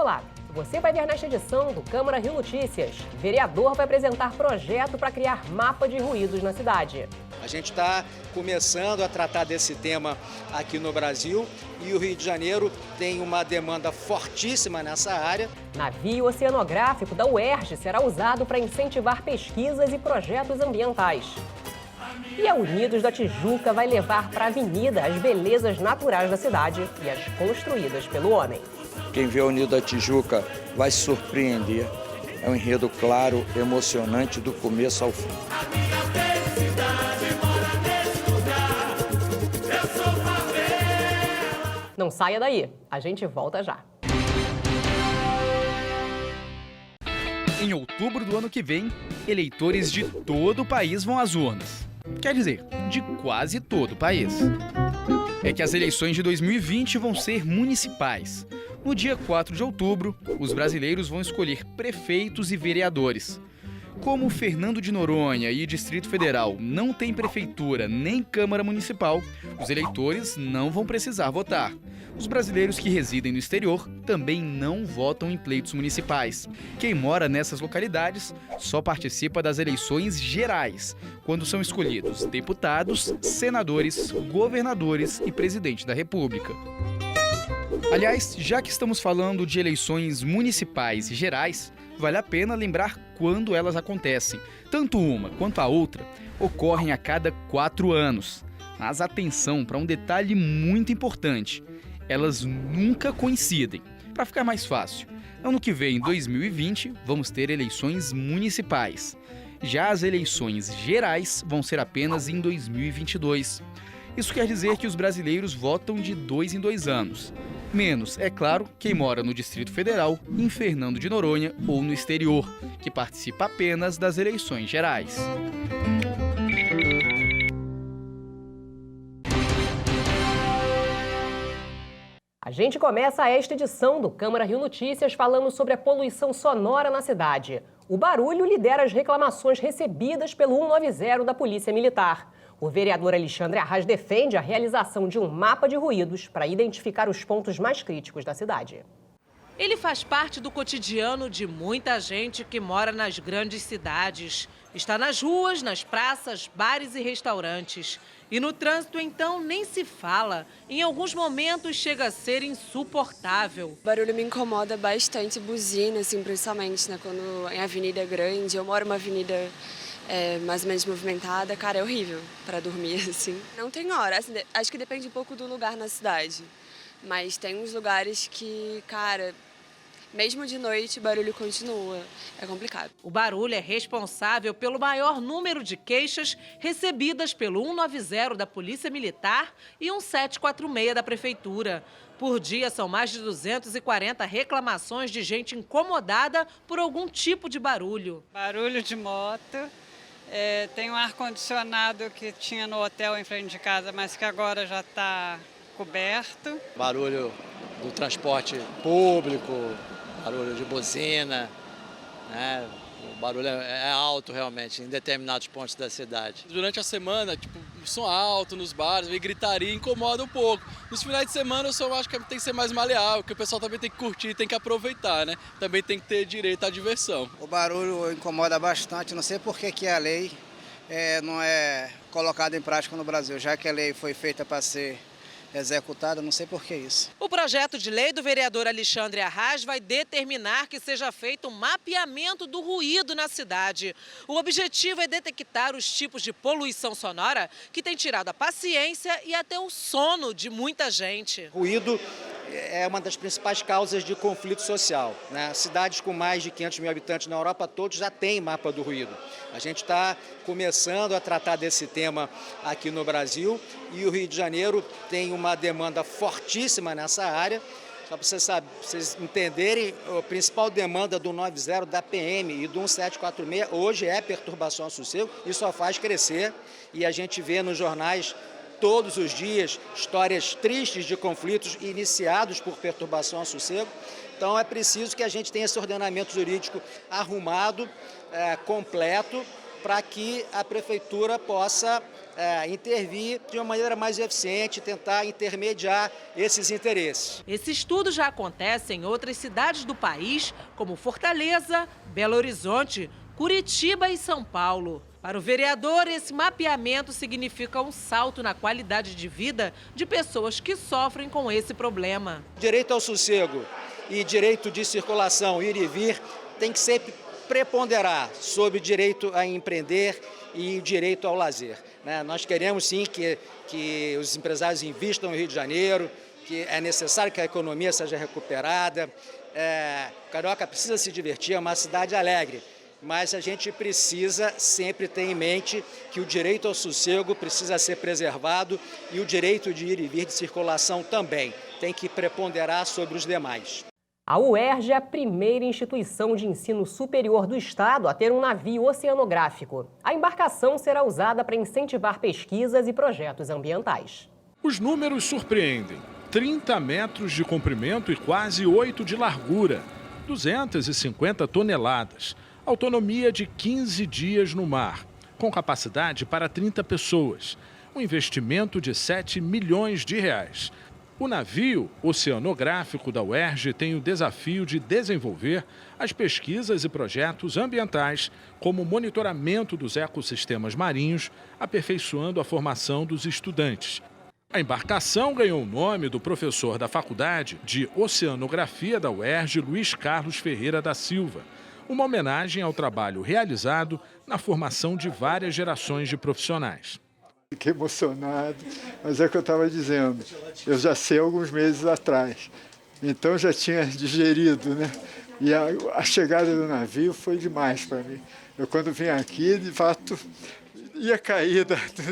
Olá, você vai ver nesta edição do Câmara Rio Notícias. Vereador vai apresentar projeto para criar mapa de ruídos na cidade. A gente está começando a tratar desse tema aqui no Brasil e o Rio de Janeiro tem uma demanda fortíssima nessa área. Navio oceanográfico da UERJ será usado para incentivar pesquisas e projetos ambientais. E a Unidos da Tijuca vai levar para a avenida as belezas naturais da cidade e as construídas pelo homem. Quem vê a Unidos da Tijuca vai se surpreender. É um enredo claro, emocionante do começo ao fim. Não saia daí, a gente volta já. Em outubro do ano que vem, eleitores de todo o país vão às urnas. Quer dizer, de quase todo o país. É que as eleições de 2020 vão ser municipais. No dia 4 de outubro, os brasileiros vão escolher prefeitos e vereadores. Como Fernando de Noronha e Distrito Federal não tem prefeitura nem Câmara Municipal, os eleitores não vão precisar votar. Os brasileiros que residem no exterior também não votam em pleitos municipais. Quem mora nessas localidades só participa das eleições gerais, quando são escolhidos deputados, senadores, governadores e presidente da República. Aliás, já que estamos falando de eleições municipais e gerais, vale a pena lembrar quando elas acontecem. Tanto uma quanto a outra ocorrem a cada 4 anos. Mas atenção para um detalhe muito importante. Elas nunca coincidem. Para ficar mais fácil, ano que vem, em 2020, vamos ter eleições municipais. Já as eleições gerais vão ser apenas em 2022. Isso quer dizer que os brasileiros votam de 2 em 2 anos. Menos, é claro, quem mora no Distrito Federal, em Fernando de Noronha ou no exterior, que participa apenas das eleições gerais. A gente começa esta edição do Câmara Rio Notícias falando sobre a poluição sonora na cidade. O barulho lidera as reclamações recebidas pelo 190 da Polícia Militar. O vereador Alexandre Arras defende a realização de um mapa de ruídos para identificar os pontos mais críticos da cidade. Ele faz parte do cotidiano de muita gente que mora nas grandes cidades. Está nas ruas, nas praças, bares e restaurantes. E no trânsito, então, nem se fala. Em alguns momentos, chega a ser insuportável. O barulho me incomoda bastante, buzina, assim, principalmente, né? Quando em avenida grande, eu moro numa avenida mais ou menos movimentada, cara, é horrível para dormir, assim. Não tem hora, assim, acho que depende um pouco do lugar na cidade. Mas tem uns lugares que, cara, mesmo de noite, o barulho continua. É complicado. O barulho é responsável pelo maior número de queixas recebidas pelo 190 da Polícia Militar e 1746 da Prefeitura. Por dia, são mais de 240 reclamações de gente incomodada por algum tipo de barulho. Barulho de moto. Tem um ar-condicionado que tinha no hotel em frente de casa, mas que agora já está coberto. Barulho do transporte público, barulho de buzina, né? O barulho é alto realmente em determinados pontos da cidade. Durante a semana, som alto nos bares, gritaria incomoda um pouco. Nos finais de semana eu só acho que tem que ser mais maleável, que o pessoal também tem que curtir, tem que aproveitar, né? Também tem que ter direito à diversão. O barulho incomoda bastante, não sei por que a lei não é colocada em prática no Brasil, já que a lei foi feita para ser executada, não sei por que isso. O projeto de lei do vereador Alexandre Arras vai determinar que seja feito um mapeamento do ruído na cidade. O objetivo é detectar os tipos de poluição sonora que tem tirado a paciência e até o sono de muita gente. Ruído é uma das principais causas de conflito social, né? Cidades com mais de 500 mil habitantes na Europa, todos já têm mapa do ruído. A gente está começando a tratar desse tema aqui no Brasil e o Rio de Janeiro tem uma demanda fortíssima nessa área. Só para vocês entenderem, a principal demanda do 90 da PM e do 1746 hoje é perturbação ao sossego e só faz crescer. E a gente vê nos jornais todos os dias histórias tristes de conflitos iniciados por perturbação ao sossego. Então é preciso que a gente tenha esse ordenamento jurídico arrumado, completo, para que a prefeitura possa intervir de uma maneira mais eficiente, tentar intermediar esses interesses. Esse estudo já acontece em outras cidades do país, como Fortaleza, Belo Horizonte, Curitiba e São Paulo. Para o vereador, esse mapeamento significa um salto na qualidade de vida de pessoas que sofrem com esse problema. Direito ao sossego e direito de circulação, ir e vir, tem que sempre preponderar sobre direito a empreender e direito ao lazer. Nós queremos sim que os empresários invistam no Rio de Janeiro, que é necessário que a economia seja recuperada. Carioca precisa se divertir, é uma cidade alegre. Mas a gente precisa sempre ter em mente que o direito ao sossego precisa ser preservado e o direito de ir e vir de circulação também tem que preponderar sobre os demais. A UERJ é a primeira instituição de ensino superior do estado a ter um navio oceanográfico. A embarcação será usada para incentivar pesquisas e projetos ambientais. Os números surpreendem. 30 metros de comprimento e quase 8 de largura. 250 toneladas. Autonomia de 15 dias no mar, com capacidade para 30 pessoas. Um investimento de R$ 7 milhões. O navio oceanográfico da UERJ tem o desafio de desenvolver as pesquisas e projetos ambientais, como o monitoramento dos ecossistemas marinhos, aperfeiçoando a formação dos estudantes. A embarcação ganhou o nome do professor da Faculdade de Oceanografia da UERJ, Luiz Carlos Ferreira da Silva, uma homenagem ao trabalho realizado na formação de várias gerações de profissionais. Fiquei emocionado, mas é o que eu estava dizendo, eu já sei alguns meses atrás, então já tinha digerido, né? E a chegada do navio foi demais para mim. Eu quando vim aqui, de fato, ia cair,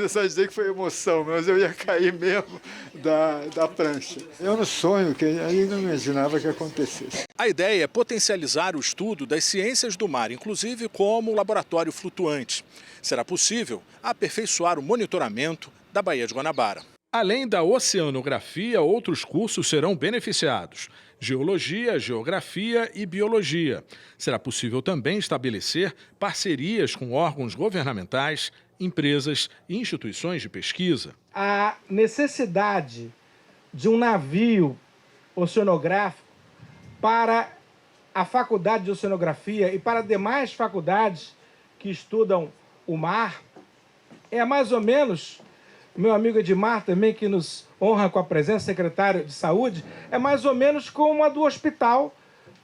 só dizer que foi emoção, mas eu ia cair mesmo da prancha. Eu no sonho, que aí não imaginava que acontecesse. A ideia é potencializar o estudo das ciências do mar, inclusive como laboratório flutuante. Será possível aperfeiçoar o monitoramento da Baía de Guanabara. Além da oceanografia, outros cursos serão beneficiados: geologia, geografia e biologia. Será possível também estabelecer parcerias com órgãos governamentais, empresas e instituições de pesquisa. A necessidade de um navio oceanográfico para a Faculdade de Oceanografia e para demais faculdades que estudam o mar é mais ou menos, meu amigo Edmar também, que nos honra com a presença, secretário de Saúde, é mais ou menos como a do hospital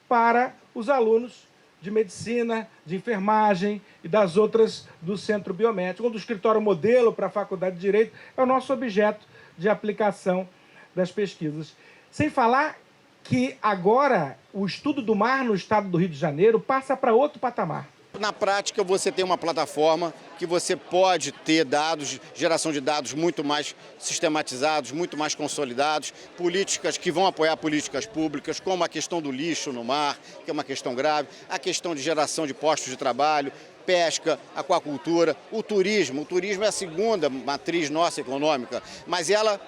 para os alunos de medicina, de enfermagem e das outras do Centro Biomédico. Do escritório modelo para a Faculdade de Direito é o nosso objeto de aplicação das pesquisas. Sem falar que agora o estudo do mar no estado do Rio de Janeiro passa para outro patamar. Na prática, você tem uma plataforma que você pode ter dados, geração de dados muito mais sistematizados, muito mais consolidados, políticas que vão apoiar políticas públicas, como a questão do lixo no mar, que é uma questão grave, a questão de geração de postos de trabalho, pesca, aquacultura, o turismo. O turismo é a segunda matriz nossa econômica, mas ela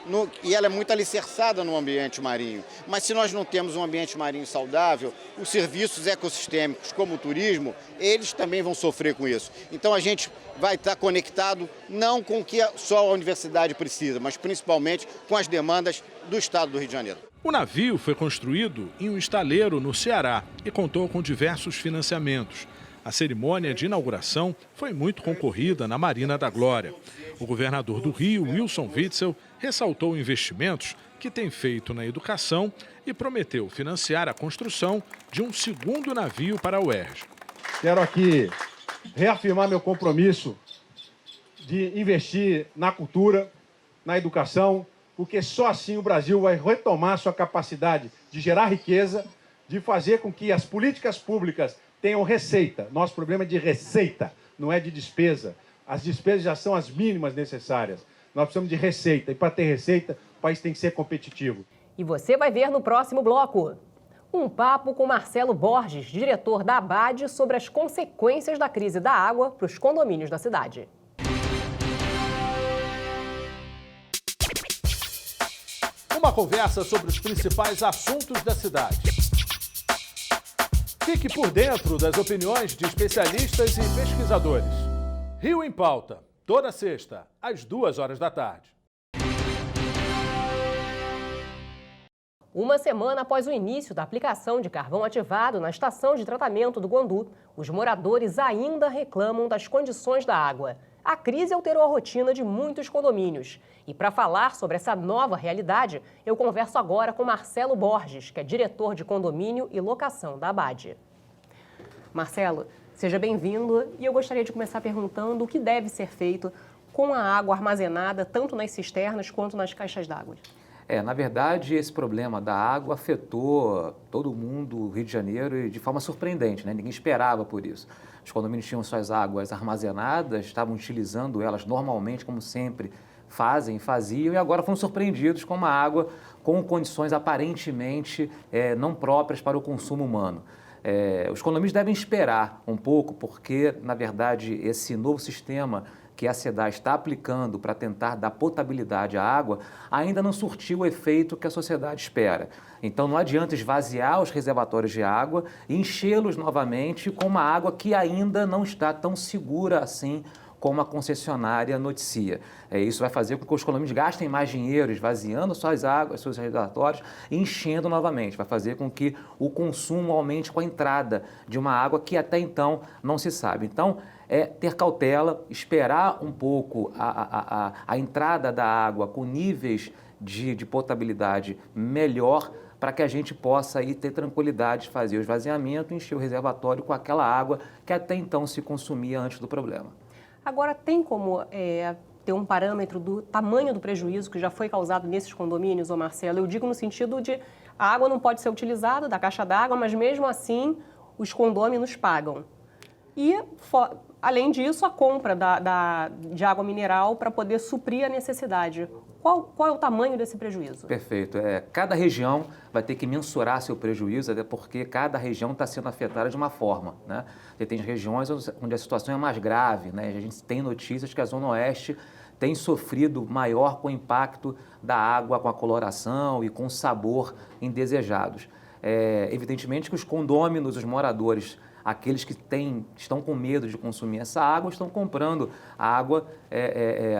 é muito alicerçada no ambiente marinho. Mas se nós não temos um ambiente marinho saudável, os serviços ecossistêmicos, como o turismo, eles também vão sofrer com isso. Então a gente vai estar conectado não com o que só a universidade precisa, mas principalmente com as demandas do estado do Rio de Janeiro. O navio foi construído em um estaleiro no Ceará e contou com diversos financiamentos. A cerimônia de inauguração foi muito concorrida na Marina da Glória. O governador do Rio, Wilson Witzel, ressaltou investimentos que tem feito na educação e prometeu financiar a construção de um segundo navio para a UERJ. Quero aqui reafirmar meu compromisso de investir na cultura, na educação, porque só assim o Brasil vai retomar sua capacidade de gerar riqueza, de fazer com que as políticas públicas tenham receita. Nosso problema é de receita, não é de despesa. As despesas já são as mínimas necessárias. Nós precisamos de receita. E para ter receita, o país tem que ser competitivo. E você vai ver no próximo bloco um papo com Marcelo Borges, diretor da ABAD, sobre as consequências da crise da água para os condomínios da cidade. Uma conversa sobre os principais assuntos da cidade. Fique por dentro das opiniões de especialistas e pesquisadores. Rio em Pauta. toda sexta, às 14h. Uma semana após o início da aplicação de carvão ativado na estação de tratamento do Guandu, os moradores ainda reclamam das condições da água. A crise alterou a rotina de muitos condomínios. E para falar sobre essa nova realidade, eu converso agora com Marcelo Borges, que é diretor de condomínio e locação da Abade. Marcelo, seja bem-vindo e eu gostaria de começar perguntando o que deve ser feito com a água armazenada tanto nas cisternas quanto nas caixas d'água. Na verdade, esse problema da água afetou todo mundo, o Rio de Janeiro, e de forma surpreendente, né? Ninguém esperava por isso. Os condomínios tinham suas águas armazenadas, estavam utilizando elas normalmente, como sempre faziam, e agora foram surpreendidos com uma água com condições aparentemente não próprias para o consumo humano. Os condomínios devem esperar um pouco, porque, na verdade, esse novo sistema que a SEDAI está aplicando para tentar dar potabilidade à água, ainda não surtiu o efeito que a sociedade espera. Então não adianta esvaziar os reservatórios de água e enchê-los novamente com uma água que ainda não está tão segura assim como a concessionária noticia. Isso vai fazer com que os condomínios gastem mais dinheiro esvaziando suas águas, seus reservatórios e enchendo novamente. Vai fazer com que o consumo aumente com a entrada de uma água que até então não se sabe. Então, ter cautela, esperar um pouco a entrada da água com níveis de potabilidade melhor para que a gente possa aí ter tranquilidade de fazer o esvaziamento e encher o reservatório com aquela água que até então se consumia antes do problema. Agora, tem como ter um parâmetro do tamanho do prejuízo que já foi causado nesses condomínios, ô Marcelo? Eu digo no sentido de a água não pode ser utilizada da caixa d'água, mas mesmo assim os condôminos pagam. E, além disso, a compra de água mineral para poder suprir a necessidade. Qual é o tamanho desse prejuízo? Perfeito. Cada região vai ter que mensurar seu prejuízo, até porque cada região está sendo afetada de uma forma, né? Você tem regiões onde a situação é mais grave, né? A gente tem notícias que a Zona Oeste tem sofrido maior com o impacto da água, com a coloração e com sabor indesejados. Evidentemente que os condôminos, os moradores, aqueles que estão com medo de consumir essa água, estão comprando água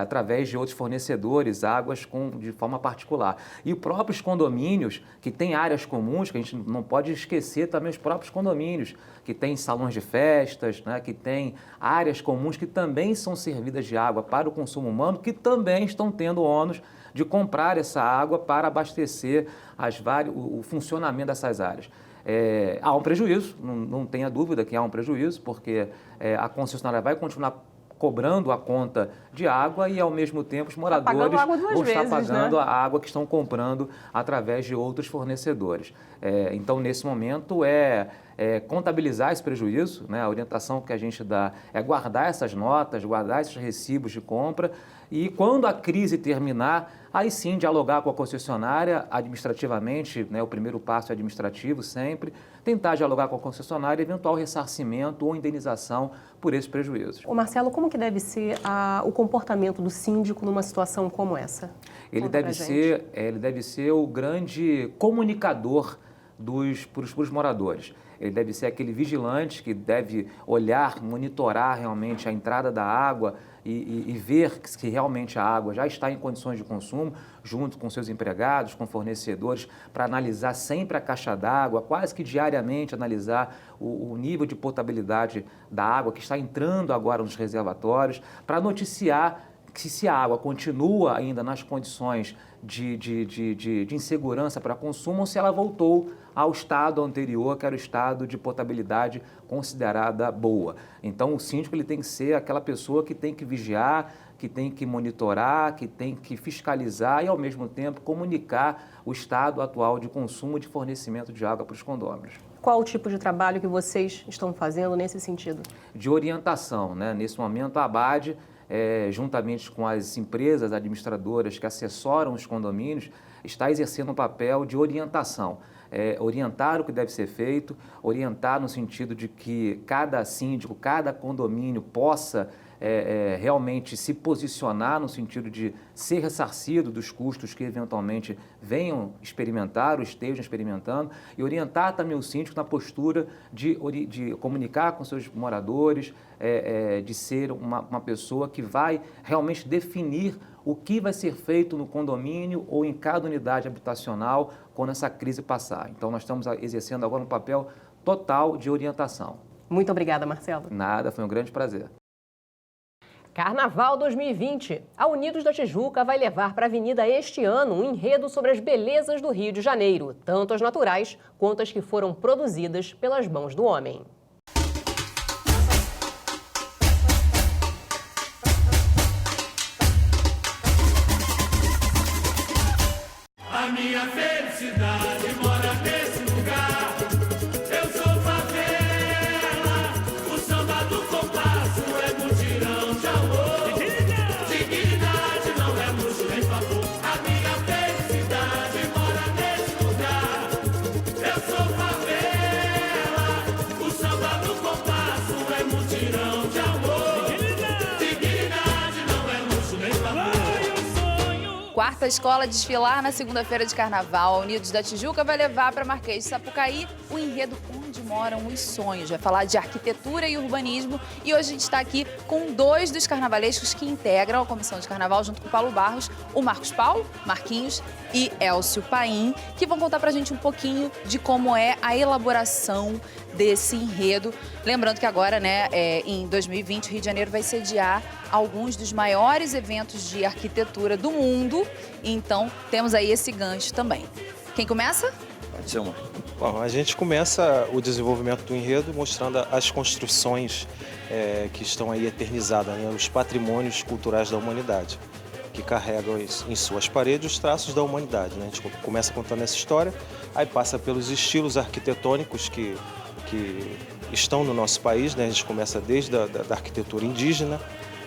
através de outros fornecedores, águas de forma particular. E os próprios condomínios, que têm áreas comuns, que a gente não pode esquecer também os próprios condomínios, que têm salões de festas, né, que têm áreas comuns que também são servidas de água para o consumo humano, que também estão tendo ônus de comprar essa água para abastecer o funcionamento dessas áreas. Há um prejuízo, não tenha dúvida que há um prejuízo, porque a concessionária vai continuar cobrando a conta de água e, ao mesmo tempo, os moradores vão estar pagando a água que estão comprando através de outros fornecedores. Então, nesse momento, contabilizar esse prejuízo, né? A orientação que a gente dá é guardar essas notas, guardar esses recibos de compra e, quando a crise terminar, aí sim dialogar com a concessionária administrativamente, né? O primeiro passo é administrativo sempre, tentar dialogar com a concessionária, eventual ressarcimento ou indenização por esses prejuízos. Ô Marcelo, como que deve ser o comportamento do síndico numa situação como essa? Ele deve ser o grande comunicador para os moradores. Ele deve ser aquele vigilante que deve olhar, monitorar realmente a entrada da água e ver se realmente a água já está em condições de consumo, junto com seus empregados, com fornecedores, para analisar sempre a caixa d'água, quase que diariamente analisar o nível de potabilidade da água que está entrando agora nos reservatórios, para noticiar que se a água continua ainda nas condições de insegurança para consumo ou se ela voltou ao estado anterior, que era o estado de potabilidade considerada boa. Então, o síndico ele tem que ser aquela pessoa que tem que vigiar, que tem que monitorar, que tem que fiscalizar e, ao mesmo tempo, comunicar o estado atual de consumo e de fornecimento de água para os condôminos. Qual o tipo de trabalho que vocês estão fazendo nesse sentido? De orientação, né? Nesse momento, a Abade, juntamente com as empresas administradoras que assessoram os condomínios, está exercendo um papel de orientação. Orientar o que deve ser feito, orientar no sentido de que cada síndico, cada condomínio possa realmente se posicionar no sentido de ser ressarcido dos custos que eventualmente venham experimentar ou estejam experimentando, e orientar também o síndico na postura de comunicar com seus moradores, de ser uma pessoa que vai realmente definir o que vai ser feito no condomínio ou em cada unidade habitacional quando essa crise passar. Então, nós estamos exercendo agora um papel total de orientação. Muito obrigada, Marcelo. Nada, foi um grande prazer. Carnaval 2020. A Unidos da Tijuca vai levar para a Avenida este ano um enredo sobre as belezas do Rio de Janeiro, tanto as naturais quanto as que foram produzidas pelas mãos do homem. A minha felicidade mora nesse lugar. Eu sou favela, o samba do compasso é mutirão de amor. Dignidade não é luxo nem favor. A minha felicidade mora nesse lugar. Eu sou favela, o samba do compasso é mutirão de amor. Dignidade não é luxo nem favor. Quarta escola desfilar na segunda-feira de carnaval. A Unidos da Tijuca vai levar para Marquês de Sapucaí o enredo Onde Moram os Sonhos. Vai falar de arquitetura e urbanismo. E hoje a gente está aqui com dois dos carnavalescos que integram a comissão de carnaval junto com o Paulo Barros, o Marcos Paulo, Marquinhos e Elcio Paim, que vão contar pra gente um pouquinho de como é a elaboração desse enredo. Lembrando que agora, né, em 2020, o Rio de Janeiro vai sediar alguns dos maiores eventos de arquitetura do mundo. Então, temos aí esse gancho também. Quem começa? Pode ser uma. Bom, a gente começa o desenvolvimento do enredo mostrando as construções que estão aí eternizadas, né, os patrimônios culturais da humanidade, que carregam em suas paredes os traços da humanidade, né? A gente começa contando essa história, aí passa pelos estilos arquitetônicos que estão no nosso país, né? A gente começa desde a da arquitetura indígena,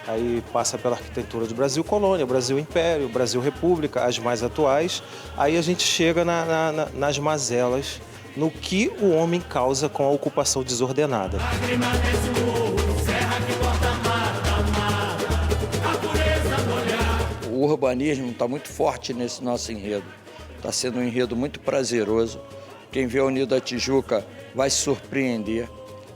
aí passa pela arquitetura do Brasil Colônia, Brasil Império, Brasil República, as mais atuais, aí a gente chega nas mazelas, no que o homem causa com a ocupação desordenada. O urbanismo está muito forte nesse nosso enredo. Está sendo um enredo muito prazeroso. Quem vê a Unidos da Tijuca vai se surpreender.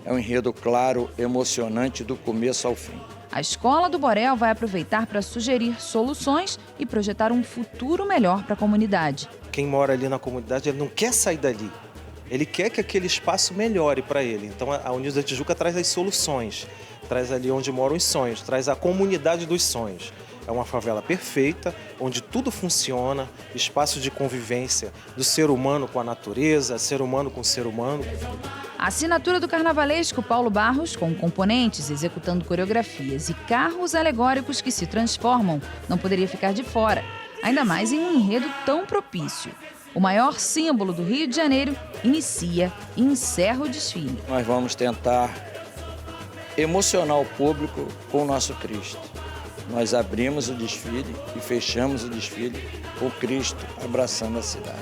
É um enredo claro, emocionante do começo ao fim. A Escola do Borel vai aproveitar para sugerir soluções e projetar um futuro melhor para a comunidade. Quem mora ali na comunidade, ele não quer sair dali. Ele quer que aquele espaço melhore para ele. Então a Unidos da Tijuca traz as soluções, traz ali onde moram os sonhos, traz a comunidade dos sonhos. É uma favela perfeita, onde tudo funciona, espaço de convivência do ser humano com a natureza, ser humano com ser humano. A assinatura do carnavalesco Paulo Barros, com componentes, executando coreografias e carros alegóricos que se transformam, não poderia ficar de fora, ainda mais em um enredo tão propício. O maior símbolo do Rio de Janeiro inicia e encerra o desfile. Nós vamos tentar emocionar o público com o nosso Cristo. Nós abrimos o desfile e fechamos o desfile com Cristo abraçando a cidade.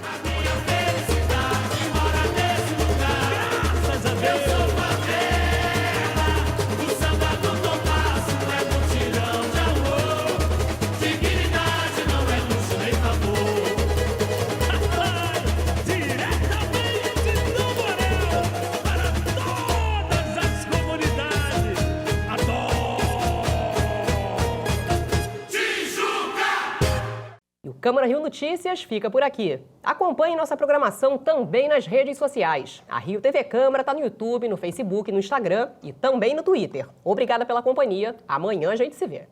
Câmara Rio Notícias fica por aqui. Acompanhe nossa programação também nas redes sociais. A Rio TV Câmara está no YouTube, no Facebook, no Instagram e também no Twitter. Obrigada pela companhia. Amanhã a gente se vê.